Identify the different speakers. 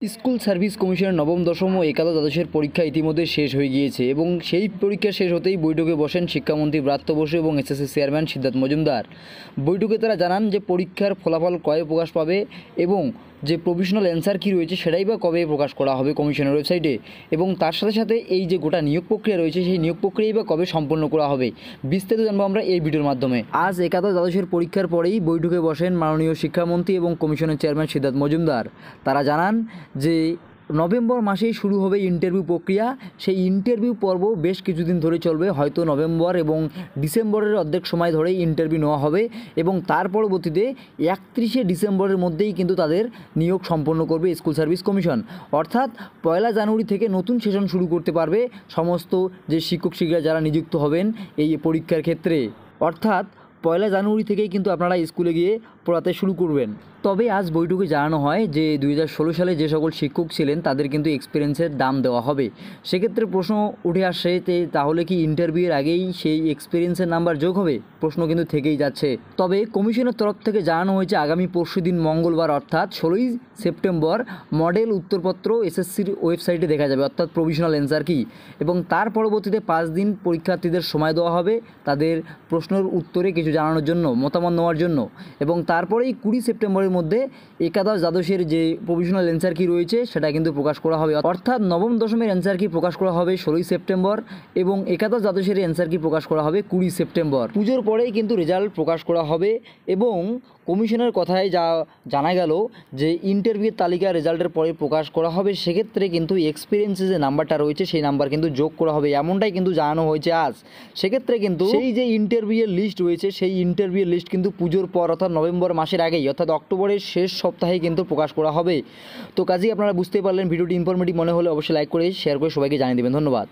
Speaker 1: School service কমিশনের নবম দশম ও একাদশ দ্বাদশের পরীক্ষা ইতিমধ্যে শেষ হয়ে গিয়েছে এবং সেই পরীক্ষা শেষ হতেই বৈঠকে বসেন শিক্ষামন্ত্রী ব্রাত্য বসু এবং এসএসসি চেয়ারম্যান সিদ্ধার্থ মজুমদার। বৈঠকে তারা জানান যে পরীক্ষার ফলাফল কবে প্রকাশ পাবে এবং যে প্রভিশনাল অ্যান্সার কী রয়েছে সেটাই বা কবে প্রকাশ করা হবে কমিশনের ওয়েবসাইটে, এবং তার সাথে সাথে এই যে গোটা নিয়োগ প্রক্রিয়া রয়েছে সেই নিয়োগ প্রক্রিয়াই বা কবে সম্পন্ন করা হবে বিস্তারিত জানবো আমরা এই ভিডিওর মাধ্যমে। আজ একাদশ দ্বাদশের পরীক্ষার পরেই বৈঠকে বসেন মাননীয় শিক্ষামন্ত্রী এবং কমিশনের চেয়ারম্যান সিদ্ধার্থ মজুমদার। তারা জানান যে নভেম্বর মাসেই শুরু হবে ইন্টারভিউ প্রক্রিয়া। সেই ইন্টারভিউ পর্ব বেশ কিছুদিন ধরে চলবে, হয়তো নভেম্বর এবং ডিসেম্বরের অর্ধেক সময় ধরেই ইন্টারভিউ নেওয়া হবে এবং তার পরবর্তীতে 31শে ডিসেম্বরের মধ্যেই কিন্তু তাদের নিয়োগ সম্পন্ন করবে স্কুল সার্ভিস কমিশন। অর্থাৎ 1 জানুয়ারি থেকে নতুন সেশন শুরু করতে পারবে সমস্ত যে শিক্ষক শিক্ষিকা যারা নিযুক্ত হবেন এই পরীক্ষার ক্ষেত্রে। অর্থাৎ 1 জানুয়ারি থেকেই কিন্তু আপনারা স্কুলে গিয়ে পড়াতে শুরু করবেন। তবে আজ বৈঠকে জানানো হয় যে 2016 সালে যে সকল শিক্ষক ছিলেন তাদের কিন্তু এক্সপিরিয়েন্সের দাম দেওয়া হবে। সেক্ষেত্রে প্রশ্ন উঠে আসছে যে তাহলে কি ইন্টারভিউয়ের আগেই সেই এক্সপিরিয়েন্সের নাম্বার যোগ হবে? প্রশ্ন কিন্তু থেকেই যাচ্ছে। তবে কমিশনের তরফ থেকে জানানো হয়েছে আগামী পরশুদিন মঙ্গলবার অর্থাৎ 16ই সেপ্টেম্বর মডেল উত্তরপত্র এসএসসির ওয়েবসাইটে দেখা যাবে, অর্থাৎ প্রভিশনাল অ্যান্সার কি, এবং তার পরবর্তীতে 5 দিন পরীক্ষার্থীদের সময় দেওয়া হবে তাদের প্রশ্নের উত্তরে কিছু জানানোর জন্য, মতামত নেওয়ার জন্য, এবং তারপরেই 20 সেপ্টেম্বরের মধ্যে একাদশ দ্বাদশের যে প্রভিশনাল অ্যান্সার কি রয়েছে সেটা কিন্তু প্রকাশ করা হবে। অর্থাৎ নবম দশমের অ্যান্সার কি প্রকাশ করা হবে 16ই সেপ্টেম্বর এবং একাদশ দ্বাদশের অ্যান্সার কি প্রকাশ করা হবে 20 সেপ্টেম্বর। পুজোর পরেই কিন্তু রেজাল্ট প্রকাশ করা হবে এবং কমিশনের কথায় যা জানা গেল যে ইন্টারভিউর তালিকা রেজাল্টের পরে প্রকাশ করা হবে। সেক্ষেত্রে কিন্তু এক্সপিরিয়েন্সে যে নাম্বারটা রয়েছে সেই নাম্বার কিন্তু যোগ করা হবে, এমনটাই কিন্তু জানানো হয়েছে আজ। সেক্ষেত্রে কিন্তু সেই যে ইন্টারভিউয়ের লিস্ট রয়েছে সেই ইন্টারভিউয়ের লিস্ট কিন্তু পুজোর পর অর্থাৎ নভেম্বর মাসের আগেই অর্থাৎ অক্টোবরের শেষ সপ্তাহে কিন্তু প্রকাশ করা হবে। তো কাজেই আপনারা বুঝতে পারলেন, ভিডিওটি ইনফরমেটিভ মনে হলে অবশ্যই লাইক করে শেয়ার করে সবাইকে জানিয়ে দেবেন। ধন্যবাদ।